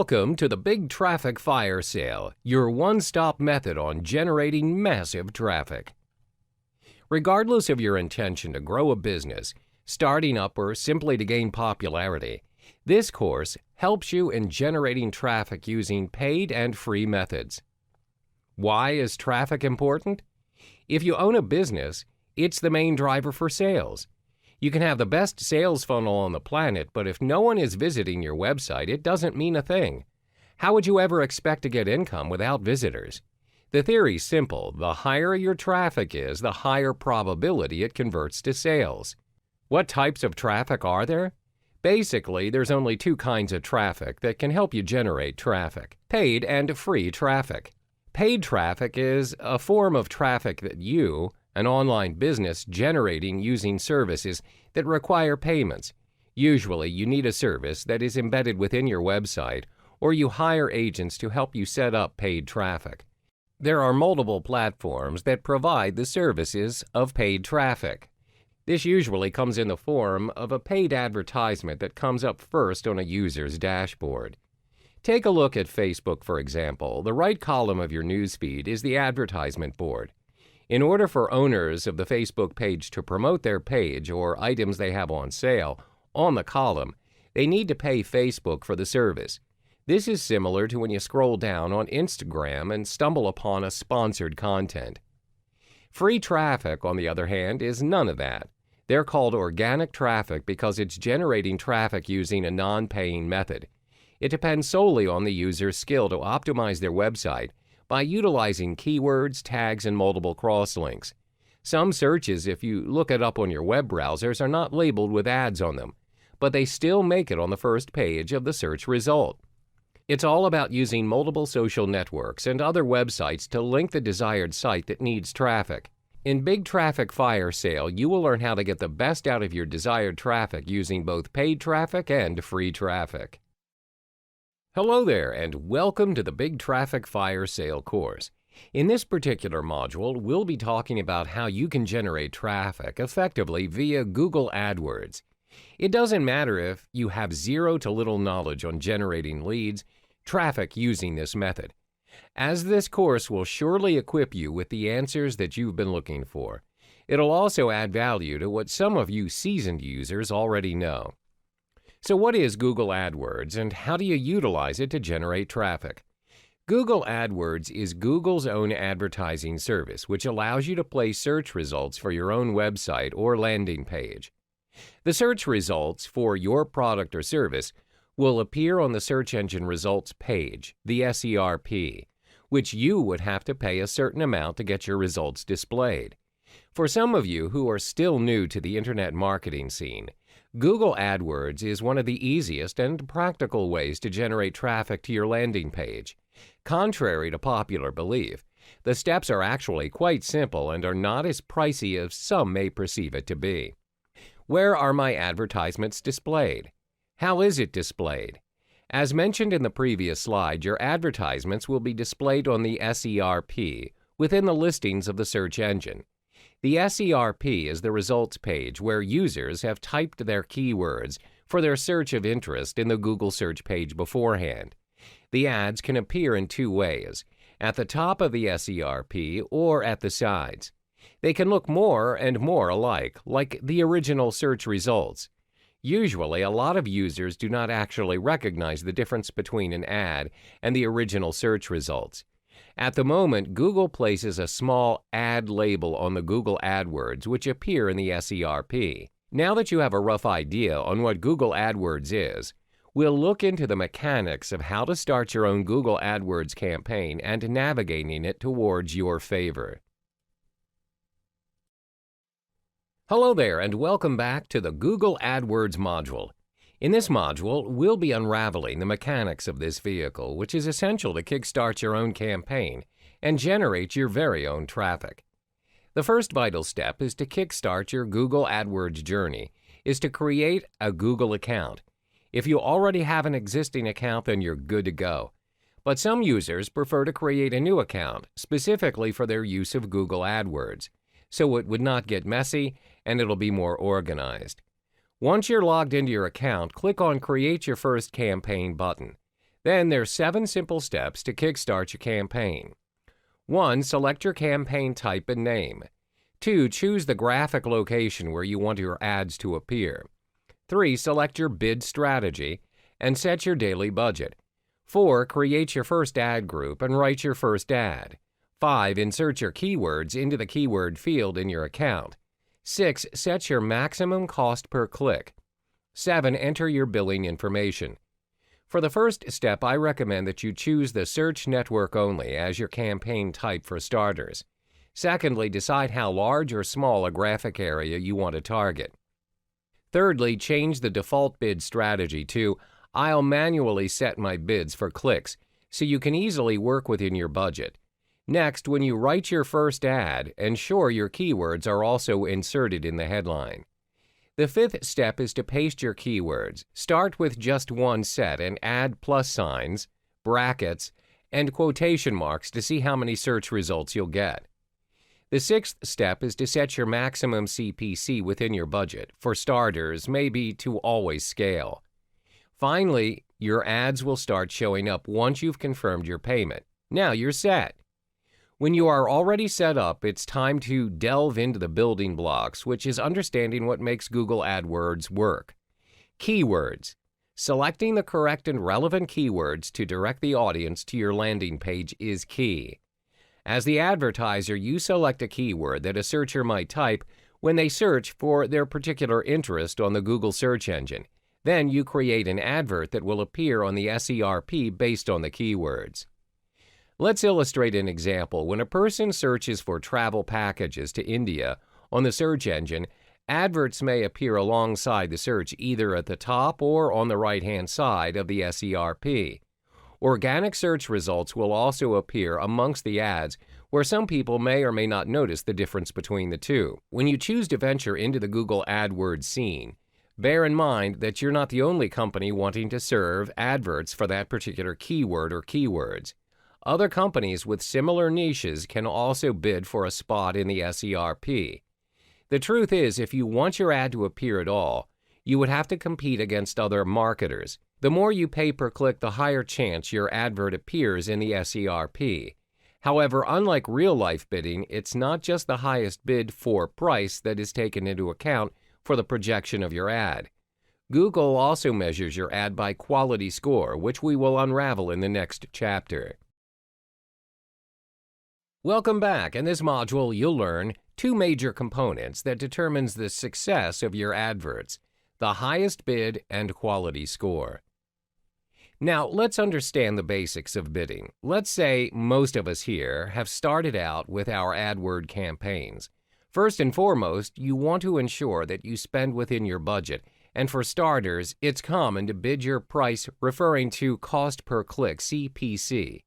Welcome to the Big Traffic Fire Sale, your one-stop method on generating massive traffic. Regardless of your intention to grow a business, starting up, or simply to gain popularity, this course helps you in generating traffic using paid and free methods. Why is traffic important? If you own a business, it's the main driver for sales. You can have the best sales funnel on the planet, but if no one is visiting your website, it doesn't mean a thing. How would you ever expect to get income without visitors? The theory's simple. The higher your traffic is, the higher probability it converts to sales. What types of traffic are there? Basically, there's only two kinds of traffic that can help you generate traffic: paid and free traffic. Paid traffic is a form of traffic that you, an online business, generating using services that require payments. Usually, you need a service that is embedded within your website, or you hire agents to help you set up paid traffic. There are multiple platforms that provide the services of paid traffic. This usually comes in the form of a paid advertisement that comes up first on a user's dashboard. Take a look at Facebook, for example. The right column of your newsfeed is the advertisement board. In order for owners of the Facebook page to promote their page or items they have on sale on the column, they need to pay Facebook for the service. This is similar to when you scroll down on Instagram and stumble upon a sponsored content. Free traffic, on the other hand, is none of that. They're called organic traffic because it's generating traffic using a non-paying method. It depends solely on the user's skill to optimize their website by utilizing keywords, tags, and multiple crosslinks. Some searches, if you look it up on your web browsers, are not labeled with ads on them, but they still make it on the first page of the search result. It's all about using multiple social networks and other websites to link the desired site that needs traffic. In Big Traffic Fire Sale, you will learn how to get the best out of your desired traffic using both paid traffic and free traffic. Hello there, and welcome to the Big Traffic Fire Sale course. In this particular module, we'll be talking about how you can generate traffic effectively via Google AdWords. It doesn't matter if you have zero to little knowledge on generating leads, traffic using this method, as this course will surely equip you with the answers that you've been looking for. It'll also add value to what some of you seasoned users already know. So what is Google AdWords, and how do you utilize it to generate traffic? Google AdWords is Google's own advertising service, which allows you to place search results for your own website or landing page. The search results for your product or service will appear on the search engine results page, the SERP, which you would have to pay a certain amount to get your results displayed. For some of you who are still new to the internet marketing scene, Google AdWords is one of the easiest and practical ways to generate traffic to your landing page. Contrary to popular belief, the steps are actually quite simple and are not as pricey as some may perceive it to be. Where are my advertisements displayed? How is it displayed? As mentioned in the previous slide, your advertisements will be displayed on the SERP within the listings of the search engine. The SERP is the results page where users have typed their keywords for their search of interest in the Google search page beforehand. The ads can appear in two ways: at the top of the SERP or at the sides. They can look more and more alike, like the original search results. Usually, a lot of users do not actually recognize the difference between an ad and the original search results. At the moment, Google places a small ad label on the Google AdWords, which appear in the SERP. Now that you have a rough idea on what Google AdWords is, we'll look into the mechanics of how to start your own Google AdWords campaign and navigating it towards your favor. Hello there, and welcome back to the Google AdWords module. In this module, we'll be unraveling the mechanics of this vehicle, which is essential to kickstart your own campaign and generate your very own traffic. The first vital step is to kickstart your Google AdWords journey, is to create a Google account. If you already have an existing account, then you're good to go. But some users prefer to create a new account, specifically for their use of Google AdWords, so it would not get messy and it'll be more organized. Once you're logged into your account, click on Create Your First Campaign button. Then there's 7 simple steps to kickstart your campaign. 1. Select your campaign type and name. 2. Choose the graphic location where you want your ads to appear. 3. Select your bid strategy and set your daily budget. 4. Create your first ad group and write your first ad. 5. Insert your keywords into the keyword field in your account. 6. Set your maximum cost per click. 7. Enter your billing information. For the first step, I recommend that you choose the search network only as your campaign type for starters. Secondly, decide how large or small a graphic area you want to target. Thirdly, change the default bid strategy to "I'll manually set my bids for clicks," so you can easily work within your budget. Next, when you write your first ad, ensure your keywords are also inserted in the headline. The fifth step is to paste your keywords. Start with just one set and add plus signs, brackets, and quotation marks to see how many search results you'll get. The sixth step is to set your maximum CPC within your budget. For starters, maybe to always scale. Finally, your ads will start showing up once you've confirmed your payment. Now you're set. When you are already set up, it's time to delve into the building blocks, which is understanding what makes Google AdWords work. Keywords. Selecting the correct and relevant keywords to direct the audience to your landing page is key. As the advertiser, you select a keyword that a searcher might type when they search for their particular interest on the Google search engine. Then you create an advert that will appear on the SERP based on the keywords. Let's illustrate an example. When a person searches for travel packages to India on the search engine, adverts may appear alongside the search either at the top or on the right-hand side of the SERP. Organic search results will also appear amongst the ads, where some people may or may not notice the difference between the two. When you choose to venture into the Google AdWords scene, bear in mind that you're not the only company wanting to serve adverts for that particular keyword or keywords. Other companies with similar niches can also bid for a spot in the SERP. The truth is, if you want your ad to appear at all, you would have to compete against other marketers. The more you pay per click, the higher chance your advert appears in the SERP. However, unlike real-life bidding, it's not just the highest bid for price that is taken into account for the projection of your ad. Google also measures your ad by quality score, which we will unravel in the next chapter. Welcome back. In this module, you'll learn 2 major components that determines the success of your adverts: the highest bid and quality score. Now, let's understand the basics of bidding. Let's say most of us here have started out with our AdWord campaigns. First and foremost, you want to ensure that you spend within your budget, and for starters, it's common to bid your price referring to cost per click, CPC.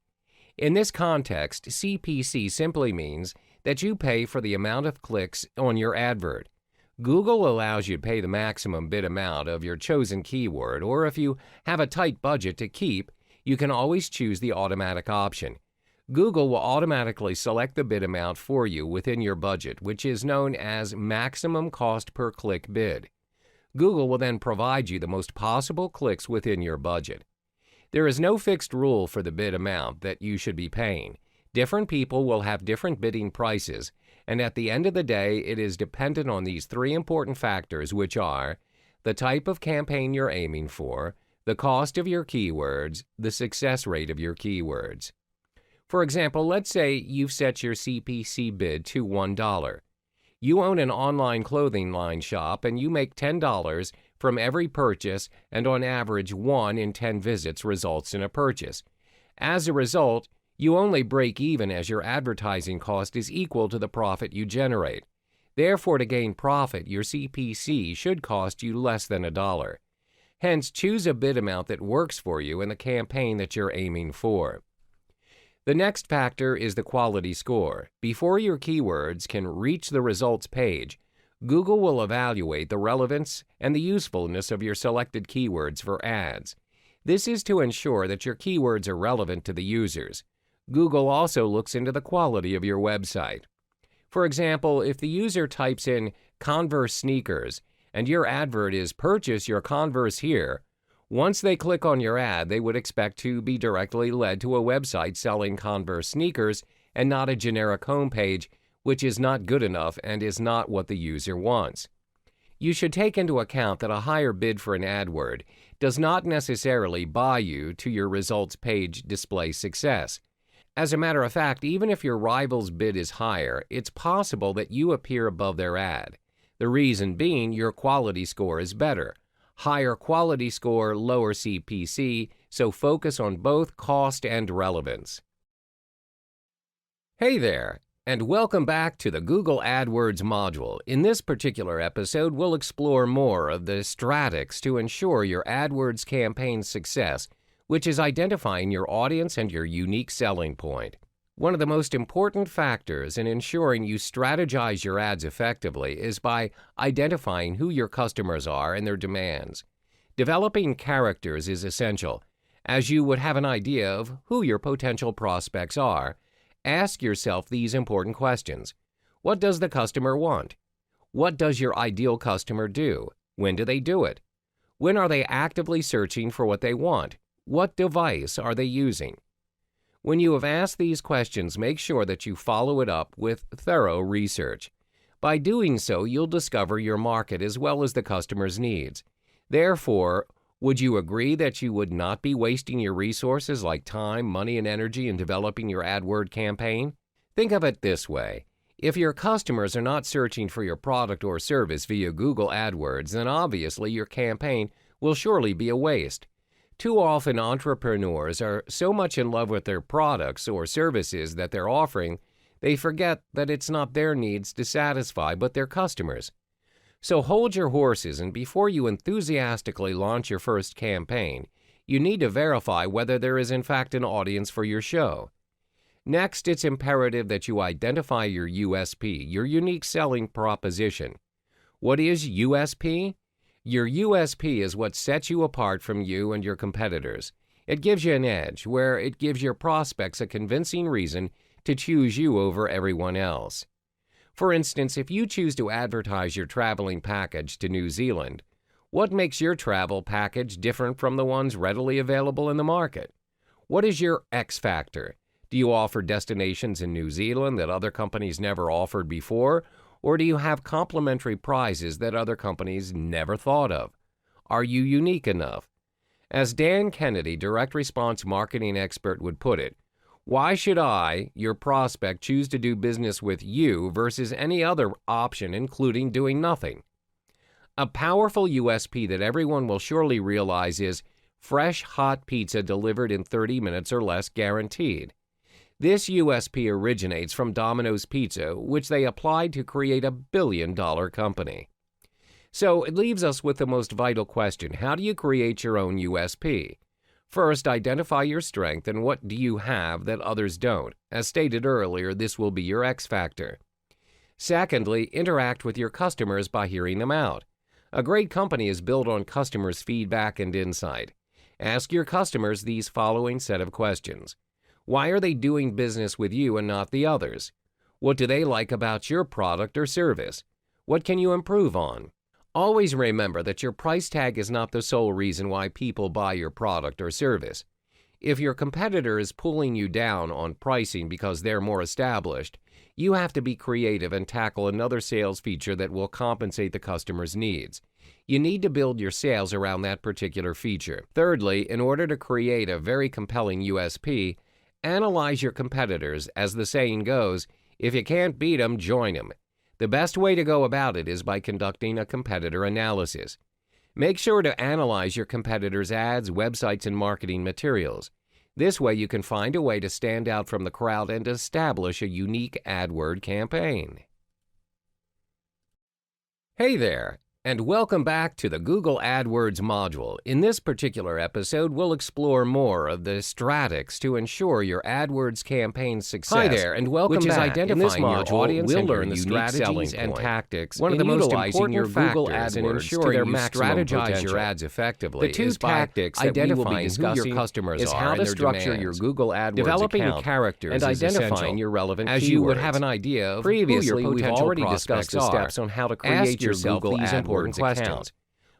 In this context, CPC simply means that you pay for the amount of clicks on your advert. Google allows you to pay the maximum bid amount of your chosen keyword, or if you have a tight budget to keep, you can always choose the automatic option. Google will automatically select the bid amount for you within your budget, which is known as maximum cost per click bid. Google will then provide you the most possible clicks within your budget. There is no fixed rule for the bid amount that you should be paying. Different people will have different bidding prices, and at the end of the day, it is dependent on these 3 important factors, which are the type of campaign you're aiming for, the cost of your keywords, the success rate of your keywords. For example, let's say you've set your CPC bid to $1. You own an online clothing line shop and you make $10 from every purchase, and on average 1 in 10 visits results in a purchase. As a result, you only break even as your advertising cost is equal to the profit you generate. Therefore, to gain profit, your CPC should cost you less than $1. Hence, choose a bid amount that works for you in the campaign that you're aiming for. The next factor is the quality score. Before your keywords can reach the results page, Google will evaluate the relevance and the usefulness of your selected keywords for ads. This is to ensure that your keywords are relevant to the users. Google also looks into the quality of your website. For example, if the user types in Converse sneakers and your advert is "Purchase your Converse here," Once they click on your ad, they would expect to be directly led to a website selling Converse sneakers and not a generic homepage, which is not good enough and is not what the user wants. You should take into account that a higher bid for an AdWord does not necessarily buy you to your results page display success. As a matter of fact, even if your rival's bid is higher, it's possible that you appear above their ad. The reason being your quality score is better. Higher quality score, lower CPC, so focus on both cost and relevance. Hey there, and welcome back to the Google AdWords module. In this particular episode, we'll explore more of the statistics to ensure your AdWords campaign's success, which is identifying your audience and your unique selling point. One of the most important factors in ensuring you strategize your ads effectively is by identifying who your customers are and their demands. Developing characters is essential, as you would have an idea of who your potential prospects are. Ask yourself these important questions. What does the customer want? What does your ideal customer do? When do they do it? When are they actively searching for what they want? What device are they using? When you have asked these questions, make sure that you follow it up with thorough research. By doing so, you'll discover your market as well as the customer's needs. Therefore, would you agree that you would not be wasting your resources like time, money, and energy in developing your AdWord campaign? Think of it this way. If your customers are not searching for your product or service via Google AdWords, then obviously your campaign will surely be a waste. Too often, entrepreneurs are so much in love with their products or services that they're offering, they forget that it's not their needs to satisfy, but their customers'. So hold your horses, and before you enthusiastically launch your first campaign, you need to verify whether there is in fact an audience for your show. Next, it's imperative that you identify your USP, your unique selling proposition. What is USP? Your USP is what sets you apart from you and your competitors. It gives you an edge, where it gives your prospects a convincing reason to choose you over everyone else. For instance, if you choose to advertise your traveling package to New Zealand, what makes your travel package different from the ones readily available in the market? What is your X factor? Do you offer destinations in New Zealand that other companies never offered before, or do you have complimentary prizes that other companies never thought of? Are you unique enough? As Dan Kennedy, direct response marketing expert, would put it, why should I, your prospect, choose to do business with you versus any other option, including doing nothing? A powerful USP that everyone will surely realize is fresh, hot pizza delivered in 30 minutes or less guaranteed. This USP originates from Domino's Pizza, which they applied to create a billion-dollar company. So it leaves us with the most vital question: how do you create your own USP? First, identify your strength and what do you have that others don't. As stated earlier, this will be your X factor. Secondly, interact with your customers by hearing them out. A great company is built on customers' feedback and insight. Ask your customers these following set of questions. Why are they doing business with you and not the others? What do they like about your product or service? What can you improve on? Always remember that your price tag is not the sole reason why people buy your product or service. If your competitor is pulling you down on pricing because they're more established, you have to be creative and tackle another sales feature that will compensate the customer's needs. You need to build your sales around that particular feature. Thirdly, in order to create a very compelling USP, analyze your competitors. As the saying goes, if you can't beat them, join them. The best way to go about it is by conducting a competitor analysis. Make sure to analyze your competitors' ads, websites, and marketing materials. This way you can find a way to stand out from the crowd and establish a unique AdWord campaign. Hey there, and welcome back to the Google AdWords module. In this particular episode, we'll explore more of the statistics to ensure your AdWords campaign's success. Hi there, and welcome which is back. identifying In this your module, audience we'll and your learn the unique strategies selling and point. tactics One of the in most utilizing your important Google factors ads in and ensuring ensuring you you strategize strategize your your ads ads effectively. The two is by tactics that we will be identifying who discussing your customers is are how and to their structure demands. your Google AdWords Developing account characters and is identifying essential, your relevant as keywords. you would have an idea of Previously, who your we've potential already prospects discussed the are. steps on how to create Ask your yourself Google these important AdWords questions. account.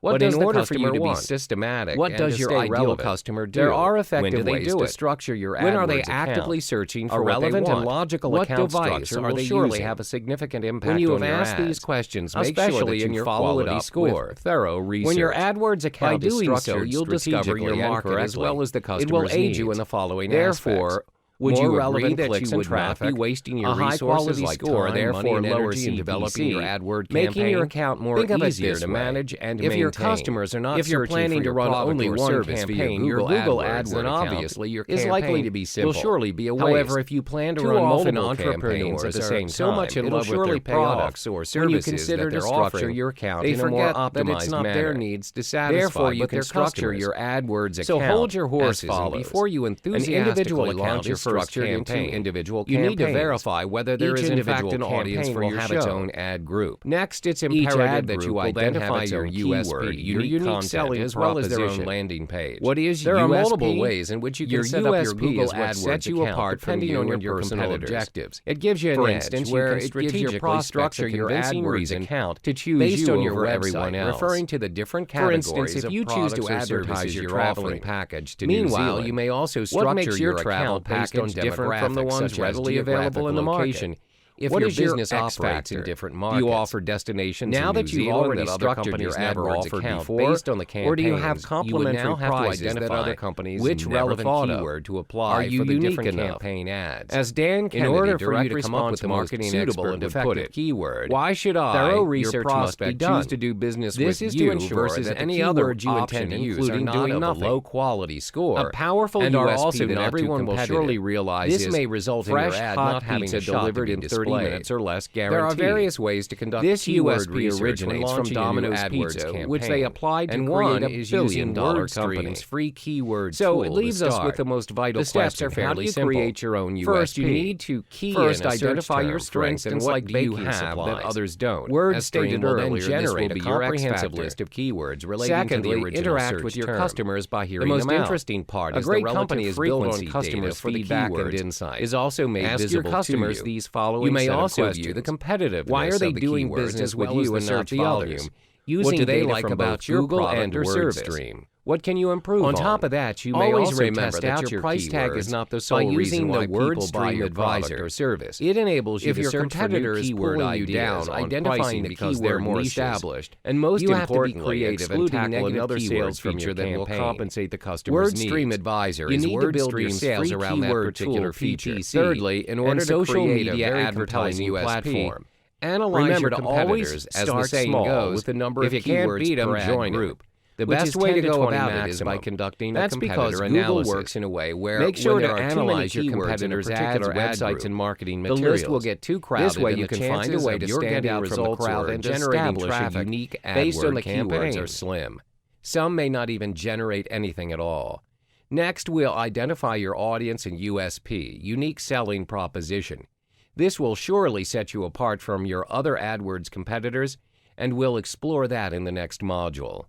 What but does in the order for you customer to be want? systematic What and does to your stay ideal relevant, customer do? there are When effective do they ways do to it? structure your When are they AdWords actively account. searching A for what they relevant and want? logical What account device structure are will they surely using? have a significant impact When you on have your asked ads, these questions, make sure especially that in you your follow it quality up score. with thorough research. When your AdWords account is doing so, structured you'll discover your strategically and market as well correctly, as the it customer's will aid you needs. in the following Therefore, aspects. would More you agree relevant that clicks you and would not be traffic, wasting your a resources high-quality like score, time, therefore money, and lower energy in developing your CPC, AdWord making campaign? your account more Think of it easier this to way. manage and If your maintain. customers are not If you're searching planning for to your run product only or one service via campaign, your Google Google AdWords, then account obviously your is campaign likely to be simple. will surely be a waste. However, if you plan to Too run often multiple entrepreneurs campaigns at the are same time, so much in it'll love with surely their pay off products or when you services consider that to they're structure offering. your account They in a more forget optimized that it's not manner. their needs to satisfy, Therefore, you but can their structure customers. your AdWords account So hold your as horses and follows. before you An enthusiastically individual launch account your is first structured into campaign, individual you need to campaigns. verify whether there Each is in fact individual an audience campaign for will your have its show. own ad group. Next, it's Each imperative ad that group you will then have identify its your own USP, keyword, your unique unique content, selling as well as their own proposition. landing page. What is There are USP? multiple ways in which you Your can set up your USP Google is what AdWords sets you account apart from depending you on and your personal competitors. objectives. It gives you an For edge instance, where you it can gives your strategically prospects structure a your convincing AdWords reason account to choose based you on your over website, everyone else, referring to the different For categories instance, if of you choose products to or advertise services your you're traveling offering. package to New Meanwhile, Zealand, you may also what structure makes your your travel account based on package different from the demographics ones such as readily available in the location. market? If What your is your business X operates in factor? different Do markets, you offer destinations now in that New you've Zealand already that other structured companies your never AdWords offered account before, based on the or do you have campaigns, you would complementary now have to prizes that identify, other companies which never relevant thought of? keyword to apply Are you for the unique different enough? campaign ads? As Dan Kennedy, In order for you direct to come up with response the most marketing suitable expert, and would put effective it, keyword, why should thorough your research must be prospect, done. choose to do business This with is to you ensure versus that the any other keywords you option, intend to use are including not doing of a nothing? low quality score, A powerful and USP are also that not everyone too will surely competitive. realize This is may result in your fresh, ad hot not having pizza a shot to delivered be in 30 displayed. minutes or less guaranteed. There are various ways to conduct This keyword USP research when originates from launching a new Domino's AdWords Pizza, campaign, which they applied to and create one a is billion-dollar using company. WordStream's free keyword So tool it to leaves us start. with the most vital The steps question. are fairly How do you simple. create your own USP? First, you need to key First, in a search identify your term, strengths, for and instance, what like do you baking have supplies. that others don't. WordStream As stated will then earlier, this generate will a be your comprehensive X list factor. of keywords relating to the Secondly, original interact search with your term. customers by hearing The most them out. interesting part A is great the company relative is built on frequency customers' data for the feedback and keywords insight. is also made Ask visible your customers to you. these following You may set of also questions. view the competitiveness Why are they of the doing keywords business as well with as you the and not search the volume. others? Using What do they data like from about both your Google product and or service. WordStream? What can you improve On top of that, you may Always also remember test that out your your price tag is keywords not the by sole using reason the why people buy WordStream your product advisor or service. It enables you If to your search for new competitors keyword pull you ideas down on identifying pricing the because keyword they're more niches, established, and most you have to be importantly, creative and excluding tackle negative another keywords sales from feature your that will campaign. compensate the customer's WordStream needs. Advisor You is need to build your WordStream's sales free around that keyword particular tool, feature. PPC, Thirdly, in order and to social create media a very advertising compelling USP, platform. analyze Remember your to always competitors, as the start saying small goes, with the number if of you can't keywords beat 'em, per ad join 'em. group. The which best is way 10 to go 20 about it is by maximum. conducting That's a because competitor Google analysis. works in a way where Make sure when to there are too analyze many your keywords in a competitors' particular ads, websites website, and marketing the materials. list will get too crowded. This way and you the can find a chances way of to your stand getting out from the results crowd or and generating establish a traffic unique based on AdWord the keywords campaign are slim. Some may not even generate anything at all. Next, we'll identify your audience and USP, unique selling proposition. This will surely set you apart from your other AdWords competitors, and we'll explore that in the next module.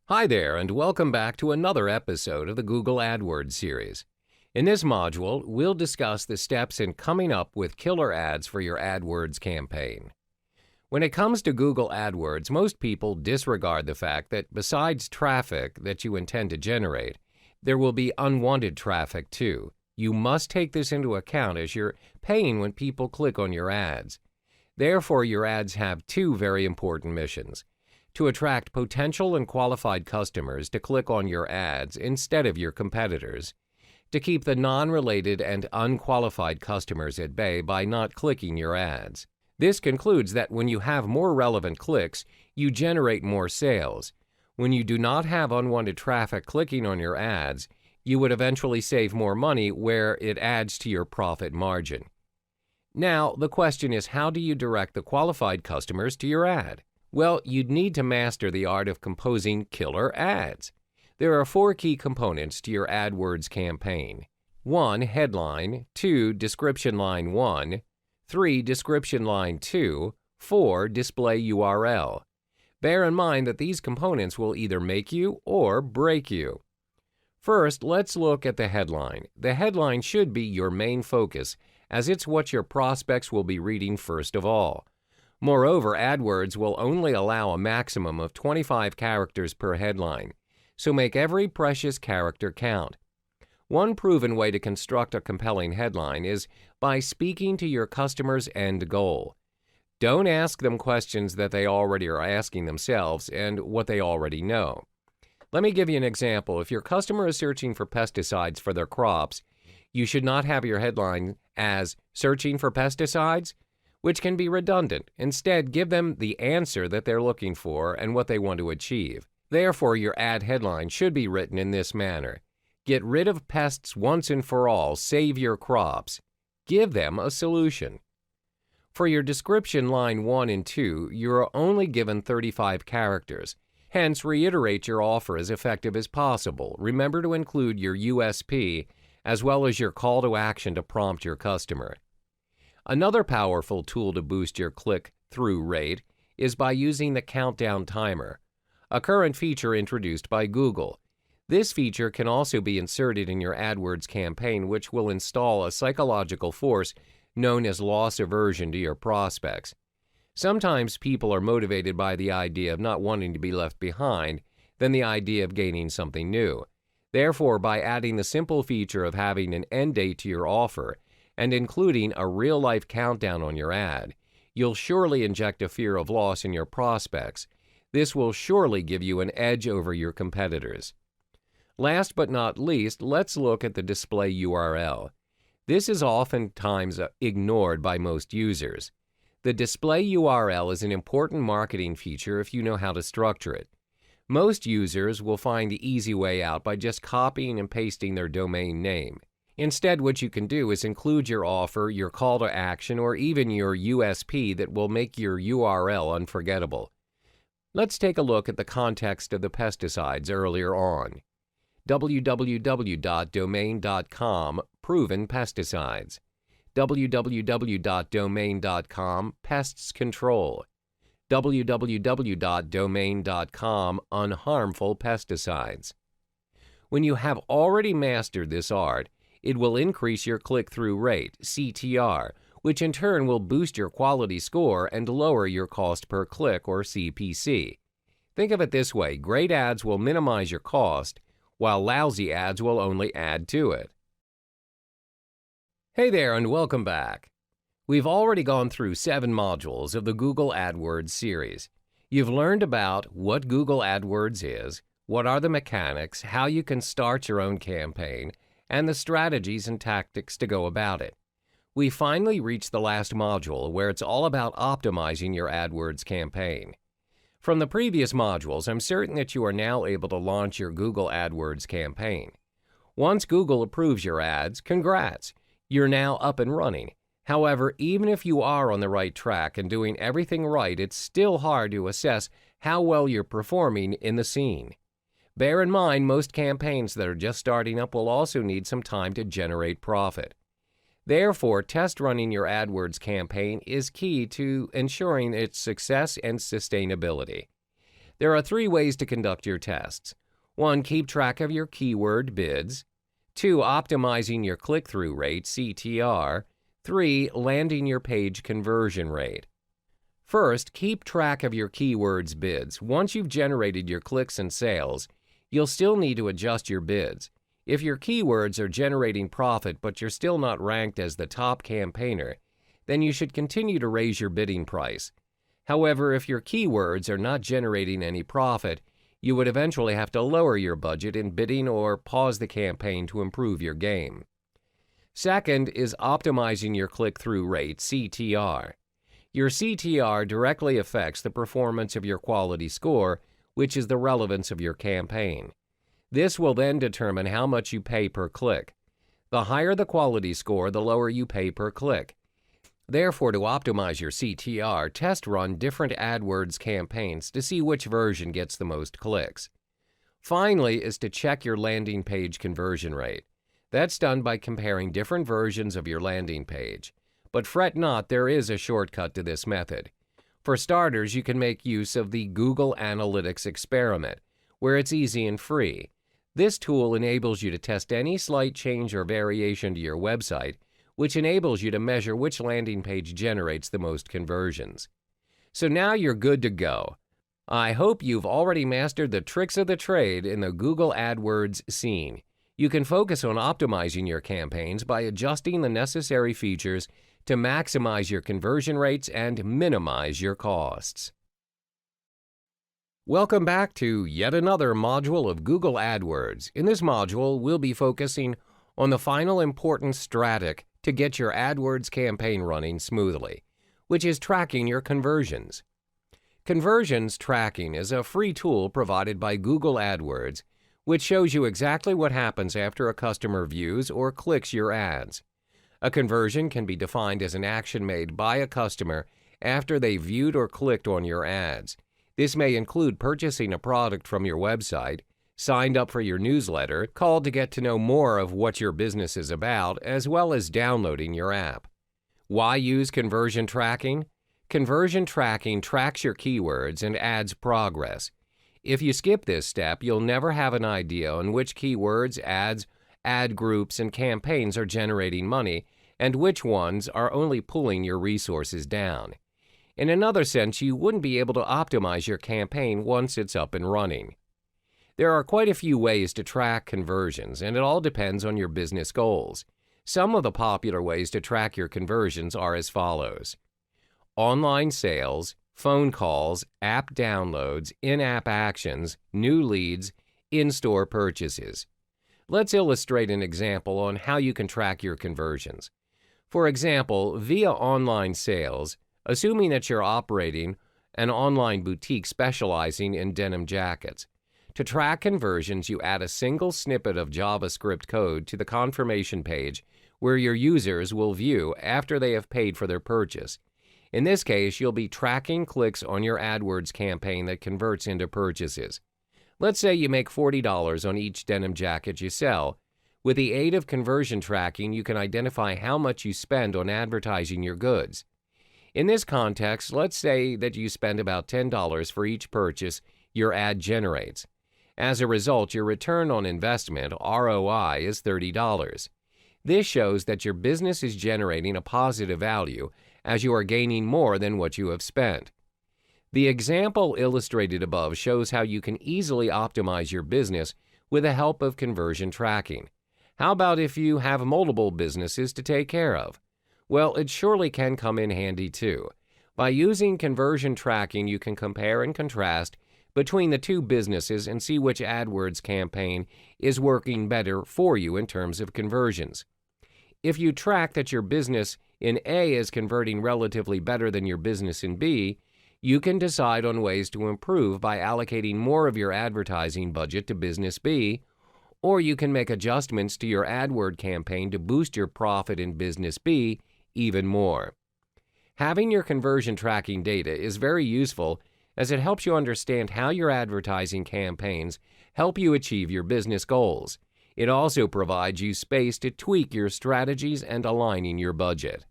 Hi there, and welcome back to another episode of the Google AdWords series. In this module, we'll discuss the steps in coming up with killer ads for your AdWords campaign. When it comes to Google AdWords, most people disregard the fact that besides traffic that you intend to generate, there will be unwanted traffic too. You must take this into account as you're paying when people click on your ads. Therefore, your ads have two very important missions: to attract potential and qualified customers to click on your ads instead of your competitors, to keep the non-related and unqualified customers at bay by not clicking your ads. This concludes that when you have more relevant clicks, you generate more sales. When you do not have unwanted traffic clicking on your ads, you would eventually save more money where it adds to your profit margin. Now, the question is, how do you direct the qualified customers to your ad? Well, you'd need to master the art of composing killer ads. There are 4 key components to your AdWords campaign. 1. Headline. 2. Description line 1. 3. Description line 2. 4. Display URL. Bear in mind that these components will either make you or break you. First, let's look at the headline. The headline should be your main focus, as it's what your prospects will be reading first of all. Moreover, AdWords will only allow a maximum of 25 characters per headline, so make every precious character count. One proven way to construct a compelling headline is by speaking to your customer's end goal. Don't ask them questions that they already are asking themselves and what they already know. Let me give you an example. If your customer is searching for pesticides for their crops, you should not have your headline as "Searching for pesticides," which can be redundant. Instead, give them the answer that they're looking for and what they want to achieve. Therefore, your ad headline should be written in this manner: "Get rid of pests once and for all, save your crops." Give them a solution. For your description line 1 and 2, you are only given 35 characters. Hence, reiterate your offer as effective as possible. Remember to include your USP as well as your call to action to prompt your customer. Another powerful tool to boost your click-through rate is by using the countdown timer, a current feature introduced by Google. This feature can also be inserted in your AdWords campaign, which will install a psychological force known as loss aversion to your prospects. Sometimes people are motivated by the idea of not wanting to be left behind than the idea of gaining something new. Therefore, by adding the simple feature of having an end date to your offer and including a real-life countdown on your ad, you'll surely inject a fear of loss in your prospects. This will surely give you an edge over your competitors. Last but not least, let's look at the display URL. This is oftentimes ignored by most users. The display URL is an important marketing feature if you know how to structure it. Most users will find the easy way out by just copying and pasting their domain name. Instead, what you can do is include your offer, your call to action, or even your USP that will make your URL unforgettable. Let's take a look at the context of the pesticides earlier on. www.domain.com Proven Pesticides. www.domain.com Pests Control. www.domain.com Unharmful Pesticides. When you have already mastered this art, it will increase your click-through rate, CTR, which in turn will boost your quality score and lower your cost per click, or CPC. Think of it this way: great ads will minimize your cost, while lousy ads will only add to it. Hey there, and welcome back. We've already gone through 7 modules of the Google AdWords series. You've learned about what Google AdWords is, what are the mechanics, how you can start your own campaign, and the strategies and tactics to go about it. We finally reached the last module, where it's all about optimizing your AdWords campaign. From the previous modules, I'm certain that you are now able to launch your Google AdWords campaign. Once Google approves your ads, congrats! You're now up and running. However, even if you are on the right track and doing everything right, it's still hard to assess how well you're performing in the scene. Bear in mind, most campaigns that are just starting up will also need some time to generate profit. Therefore, test running your AdWords campaign is key to ensuring its success and sustainability. There are 3 ways to conduct your tests. 1. Keep track of your keyword bids. 2. Optimizing your click-through rate, CTR. 3. Landing your page conversion rate. First, keep track of your keywords bids. Once you've generated your clicks and sales, you'll still need to adjust your bids. If your keywords are generating profit but you're still not ranked as the top campaigner, then you should continue to raise your bidding price. However, if your keywords are not generating any profit, you would eventually have to lower your budget in bidding or pause the campaign to improve your game. Second is optimizing your click-through rate, CTR. Your CTR directly affects the performance of your quality score, which is the relevance of your campaign. This will then determine how much you pay per click. The higher the quality score, the lower you pay per click. Therefore, to optimize your CTR, test run different AdWords campaigns to see which version gets the most clicks. Finally is to check your landing page conversion rate. That's done by comparing different versions of your landing page. But fret not, there is a shortcut to this method. For starters, you can make use of the Google Analytics experiment, where it's easy and free. This tool enables you to test any slight change or variation to your website, which enables you to measure which landing page generates the most conversions. So now you're good to go. I hope you've already mastered the tricks of the trade in the Google AdWords scene. You can focus on optimizing your campaigns by adjusting the necessary features to maximize your conversion rates and minimize your costs. Welcome back to yet another module of Google AdWords. In this module, we'll be focusing on the final important strategy to get your AdWords campaign running smoothly, which is tracking your conversions. Conversions tracking is a free tool provided by Google AdWords, which shows you exactly what happens after a customer views or clicks your ads. A conversion can be defined as an action made by a customer after they viewed or clicked on your ads. This may include purchasing a product from your website, signed up for your newsletter, called to get to know more of what your business is about, as well as downloading your app. Why use conversion tracking? Conversion tracking tracks your keywords and ads progress. If you skip this step, you'll never have an idea on which keywords, ads, ad groups, and campaigns are generating money and which ones are only pulling your resources down. In another sense, you wouldn't be able to optimize your campaign once it's up and running. There are quite a few ways to track conversions, and it all depends on your business goals. Some of the popular ways to track your conversions are as follows: online sales, phone calls, app downloads, in-app actions, new leads, in-store purchases. Let's illustrate an example on how you can track your conversions. For example, via online sales, assuming that you're operating an online boutique specializing in denim jackets. To track conversions, you add a single snippet of JavaScript code to the confirmation page where your users will view after they have paid for their purchase. In this case, you'll be tracking clicks on your AdWords campaign that converts into purchases. Let's say you make $40 on each denim jacket you sell. With the aid of conversion tracking, you can identify how much you spend on advertising your goods. In this context, let's say that you spend about $10 for each purchase your ad generates. As a result, your return on investment, ROI, is $30. This shows that your business is generating a positive value as you are gaining more than what you have spent. The example illustrated above shows how you can easily optimize your business with the help of conversion tracking. How about if you have multiple businesses to take care of? Well, it surely can come in handy too. By using conversion tracking, you can compare and contrast between the two businesses and see which AdWords campaign is working better for you in terms of conversions. If you track that your business in A is converting relatively better than your business in B, you can decide on ways to improve by allocating more of your advertising budget to business B, or you can make adjustments to your AdWord campaign to boost your profit in business B even more. Having your conversion tracking data is very useful as it helps you understand how your advertising campaigns help you achieve your business goals. It also provides you space to tweak your strategies and aligning your budget.